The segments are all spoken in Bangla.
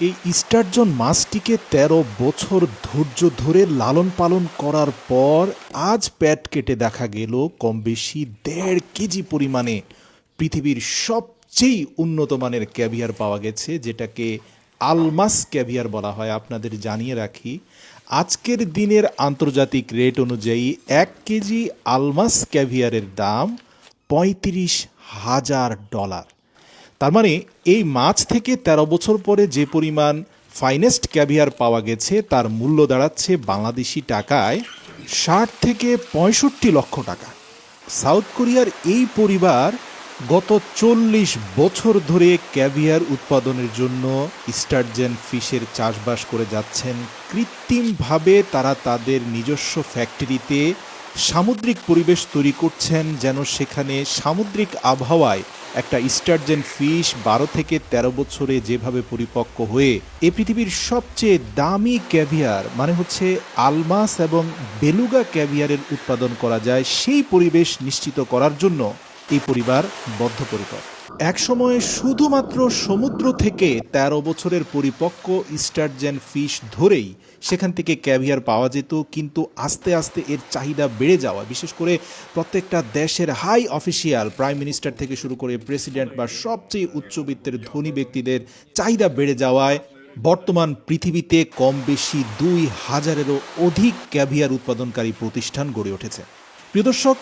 এই স্টারজন মাছটিকে ১৩ বছর ধৈর্য ধরে লালন পালন করার পর আজ প্যাট কেটে দেখা গেল কম বেশি ১.৫ কেজি পরিমাণে পৃথিবীর সবচেয়ে উন্নত মানের ক্যাভিয়ার পাওয়া গেছে, যেটাকে আলমাস ক্যাভিয়ার বলা হয়। আপনাদের জানিয়ে রাখি, আজকের দিনের আন্তর্জাতিক রেট অনুযায়ী ১ কেজি আলমাস ক্যাভিয়ারের দাম $৩৫,০০০। তার মানে এই মাছ থেকে ১৩ বছর পরে যে পরিমাণ ফাইনেস্ট ক্যাভিয়ার পাওয়া গেছে তার মূল্য দাঁড়াচ্ছে বাংলাদেশি টাকায় ৬০ থেকে ৬৫ লক্ষ টাকা। সাউথ কোরিয়ার এই পরিবার গত ৪০ বছর ধরে ক্যাভিয়ার উৎপাদনের জন্য স্টারজেন ফিশের চাষবাস করে যাচ্ছেন। কৃত্রিমভাবে তারা তাদের নিজস্ব ফ্যাক্টরিতে সামুদ্রিক পরিবেশ তৈরি করছেন, যেন সেখানে সামুদ্রিক আবহাওয়ায় একটা স্টারজেন ফিশ ১২ থেকে ১৩ বছরে যেভাবে পরিপক্ক হয়ে এ পৃথিবীর সবচেয়ে দামি ক্যাভিয়ার মানে হচ্ছে আলমাস এবং বেলুগা ক্যাভিয়ারের উৎপাদন করা যায়, সেই পরিবেশ নিশ্চিত করার জন্য এই পরিবার বদ্ধপরিকর। একসময় শুধুমাত্র সমুদ্র থেকে ১৩ বছরের পরিপক্ক স্টারজেন ফিশ ধরেই সেখান থেকে ক্যাভিয়ার পাওয়া যেত, কিন্তু আস্তে আস্তে এর চাহিদা বেড়ে যাওয়া, বিশেষ করে প্রত্যেকটা দেশের হাই অফিসিয়াল প্রাইম মিনিস্টার থেকে শুরু করে প্রেসিডেন্ট বা সবচেয়ে উচ্চবিত্তের ধনী ব্যক্তিদের চাহিদা বেড়ে যাওয়ায় বর্তমান পৃথিবীতে কম বেশি ২,০০০-এরও অধিক ক্যাভিয়ার উৎপাদনকারী প্রতিষ্ঠান গড়ে উঠেছে। প্রিয় দর্শক,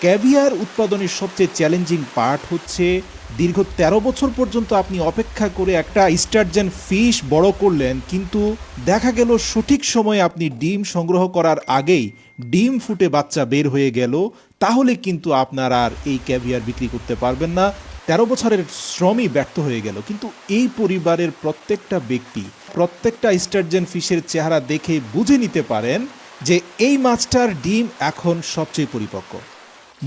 ক্যাভিয়ার উৎপাদনের সবচেয়ে চ্যালেঞ্জিং পার্ট হচ্ছে দীর্ঘ ১৩ বছর পর্যন্ত আপনি অপেক্ষা করে একটা স্টারজেন ফিশ বড় করলেন, কিন্তু দেখা গেল সঠিক সময়ে আপনি ডিম সংগ্রহ করার আগেই ডিম ফুটে বাচ্চা বের হয়ে গেল, তাহলে কিন্তু আপনার আর এই ক্যাভিয়ার বিক্রি করতে পারবেন না। ১৩ বছরের শ্রমই ব্যর্থ হয়ে গেল। কিন্তু এই পরিবারের প্রত্যেকটা ব্যক্তি প্রত্যেকটা স্টারজেন ফিশের চেহারা দেখে বুঝে নিতে পারেন যে এই মাছটার ডিম এখন সবচেয়ে পরিপক্ক।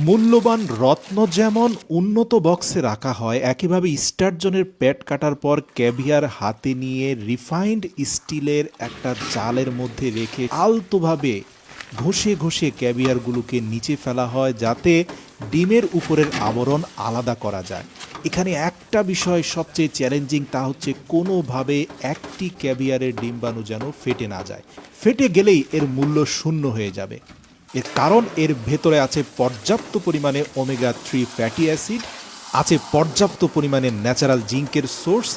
মূল্যবান রত্ন যেমন উন্নত বক্সে রাখা হয়, একইভাবে স্টারজনের পেট কাটার পর ক্যাভিয়ার হাতে নিয়ে রিফাইন্ড স্টিলের একটা জালের মধ্যে রেখে আলতোভাবে ঘষে ঘষে ক্যাভিয়ারগুলোকে নিচে ফেলা হয়, যাতে ডিমের উপরের আবরণ আলাদা করা যায়। এখানে একটা বিষয় সবচেয়ে চ্যালেঞ্জিং, তা হচ্ছে কোনোভাবে একটি ক্যাভিয়ারের ডিম্বাণু যেন ফেটে না যায়। ফেটে গেলেই এর মূল্য শূন্য হয়ে যাবে। এর কারণ এর ভেতরে আছে পর্যাপ্ত পরিমাণে ওমেগা-3 ফ্যাটি অ্যাসিড, আছে পর্যাপ্ত পরিমাণে ন্যাচারাল জিঙ্কের সোর্স,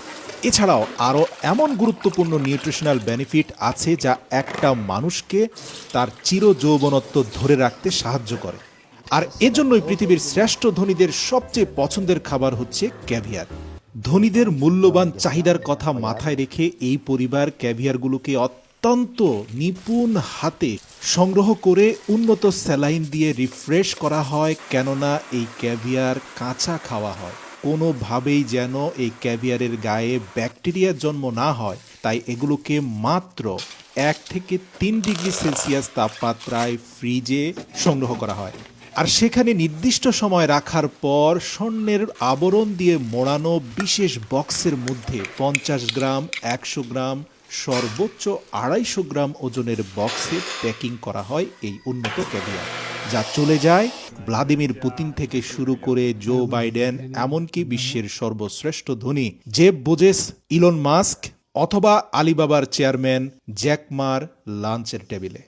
এছাড়াও আরও এমন গুরুত্বপূর্ণ নিউট্রিশনাল বেনিফিট আছে যা একটা মানুষকে তার চিরযৌবনত্ব ধরে রাখতে সাহায্য করে। আর এজন্যই পৃথিবীর শ্রেষ্ঠ ধনীদের সবচেয়ে পছন্দের খাবার হচ্ছে ক্যাভিয়ার। ধনীদের মূল্যবান চাহিদার কথা মাথায় রেখে এই পরিবার ক্যাভিয়ারগুলোকে অত্যন্ত নিপুণ হাতে সংগ্রহ করে উন্নত স্যালাইন দিয়ে রিফ্রেশ করা হয়, কেননা এই ক্যাভিয়ার কাঁচা খাওয়া হয়। কোনোভাবেই যেন এই ক্যাভিয়ারের গায়ে ব্যাকটেরিয়ার জন্ম না হয়, তাই এগুলোকে মাত্র ১ থেকে ৩ ডিগ্রি সেলসিয়াস তাপমাত্রায় ফ্রিজে সংগ্রহ করা হয়। আর সেখানে নির্দিষ্ট সময় রাখার পর স্বর্ণের আবরণ দিয়ে মোড়ানো বিশেষ বক্সের মধ্যে ৫০ গ্রাম, ১০০ গ্রাম, সর্বোচ্চ ২৫০ গ্রাম ওজনের বক্সে প্যাকিং করা হয় এই উন্নত ক্যাভিয়ার, যা চলে যায় ভ্লাদিমির পুতিন থেকে শুরু করে জো বাইডেন, এমনকি বিশ্বের সর্বশ্রেষ্ঠ ধনী জেফ বেজোস, ইলন মাস্ক অথবা আলিবাবার চেয়ারম্যান জ্যাক মার লাঞ্চের টেবিলে।